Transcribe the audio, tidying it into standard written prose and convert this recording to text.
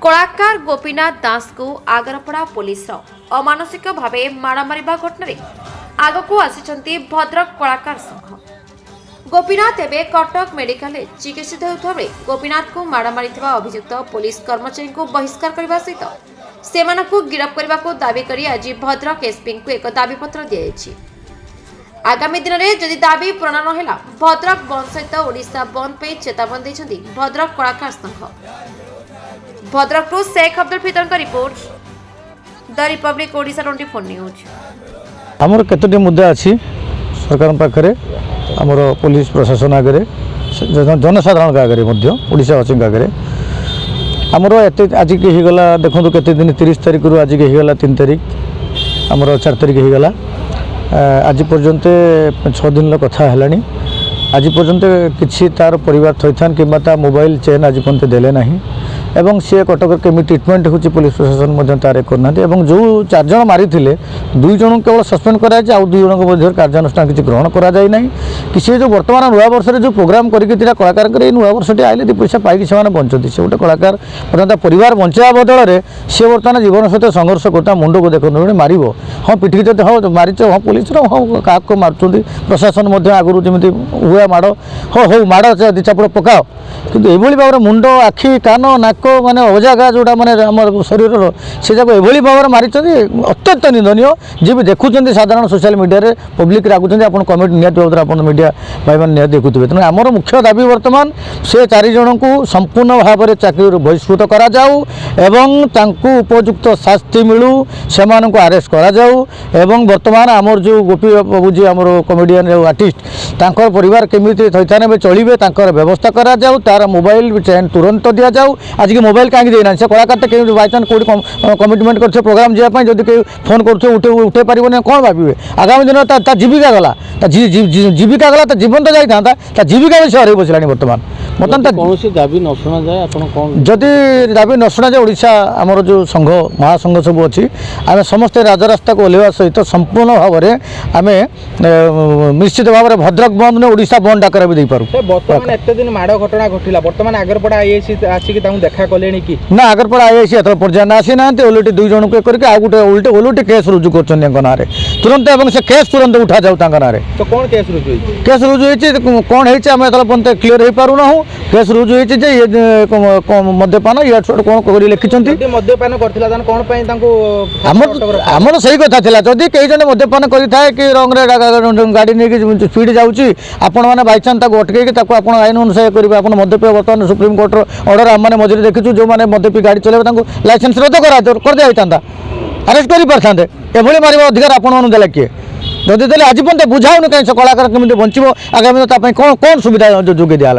कलाकार गोपीनाथ दास को आगरपड़ा पुलिस अमानसिक भाव माड़ मारिबा घटना आगक आसी भद्रक कलाकार संघ। गोपीनाथ एवं कटक मेडिकल चिकित्सित होता बेले गोपीनाथ को माड़ मारिथिबा अभियुक्त पुलिस कर्मचारी को बहिष्कार करने सहित सेमानकु गिरफ्त करने को दाबी करी आज भद्रक एसपी को एक दाबीपत्र दिया। आगामी दिन में जदि दाबी पूरण नहेला भद्रक बंद सहित ओडिशा बंद पे चेतावनी देछन्ती भद्रक कलाकार संघ। भद्रक टू शेख अब्दुल फितर का report, the Republic Odisha 24 news. आमर केतोटी मुद्दा अच्छी सरकार पाखे आमर पुलिस प्रशासन आगे जनसाधारण आगे ओडिशावासी आगे आमर एत आज की गला देखो केते दिन 30 तारिख रू आज की गला 3 तारिख आमर 4 तारिख होगला आज पर्यंत 6 दिन कथा है। आज पर्यंत किसी तार परिवार थैथान कि मोबाइल चेन आज पर्यंत देले नहीं एवं सी कटक केमी ट्रिटमेंट हो पुलिस प्रशासन तार करना जो 4 जन मारी 2 जन केवल सस्पेंड कराई आउ 2 जन कार्यानुष्ठान किसी ग्रहण कराई कि सी जो बर्तमान नुआ वर्ष जो प्रोग्राम करके कलाकार नुआ वर्ष आइले 2 पैसा पाई से बंचती से गोटे कलाकार बर्तमान परिवार बचाया बदल में सी बर्तमान जीवन सहित संघर्ष करता मुंड को देखो मार हाँ पिठी जो हाँ मारिच हाँ पुलिस हाँ क्या मार्च प्रशासन आगुरी जमी हुआ माड़ हो हो माड़ 2 चापड़ पकाओ कि ये भाव में मुंड आखि कान नाक माने अजागा जोड़ा माने शरीर से जाक एभली भाव मारी अत्यंत निंदनीय। जी भी देखुं साधारण सोशल मीडिया रे पब्लिक रागुंट आप कमेंट निहत भाव आप मीडिया भाई मैंने निहत देखुवे तेना आमर मुख्य दाबी बर्तमान से 4 जन को संपूर्ण भाव में चाकरी बहिष्कृत करा जाऊ एवं तांकु उपयुक्त शास्ति मिलू से आरेस्ट करा जाऊ एवं बर्तमान आमर जो गोपी बाबू जी आमर कमेडियन आर्टिस्ट तांकर परिवार केमिति थैथान में चलिए तांकर व्यवस्था करा जाऊ तार मोबाइल चेन तुरंत दि जाऊ। आज की मोबाइल कहीं देना से कलाकार तो कहीं बाईचान्स कौट कमिटमेंट कर प्रोग्राम जावाई जब कहीं फोन कर उठे पारे कौन भावे आगामी दिन जीविका गला जीविका गला जीवन तो जाता जीविका भी से हर बसला बर्तमान कौन दाबी न शुणा जाए जदि दाबी न शुणा जाए ओडिशा आमर जो संघ महासंघ सब अच्छी आम समस्ते राजरास्ता को ओह्लैवा सहित संपूर्ण भाव में आम निश्चित भाव में भद्रक बंद ने ओडिशा बंद डाकरा भी पारू। बर्तमान एत दिन माड़ घटना घटला बर्तमान आगरपड़ा आईआईसी आसिक देखा कले कि ना आगरपड़ा आईआईसी एत पर्याय आसी ना ओलटी 2 जन को करके ओलटी केस रुजु कर ना तुरंत एवं से केस तुरंत उठा जाऊ ना तो कौन केस रुजु कौन है क्लीयर हो पारूना केस रुजु हो मद्यपान या कौन कर लिखिं मद्यपान आमर सही कथा जदि कई जन मद्यपान करें कि रंग गाड़ी नहीं स्पीड जाऊँगी आपण मैंने बाईचान्स अटकई आईन अनुसार करेंगे आप मद्यप बर्तमान सुप्रीम कोर्टर ऑर्डर आम मैंने मझे देखीचु जो मैंने मद्यपी गाड़ी चलाइबे लाइसेंस रद्द कर दिया अरेस्ट कर पारे एभली मार अधिकार आपण देला किए जदि आज पर्यटन बुझाऊन कहीं कलाकार केमी बचो आगामी कौन कौन सुविधा जोगे दिया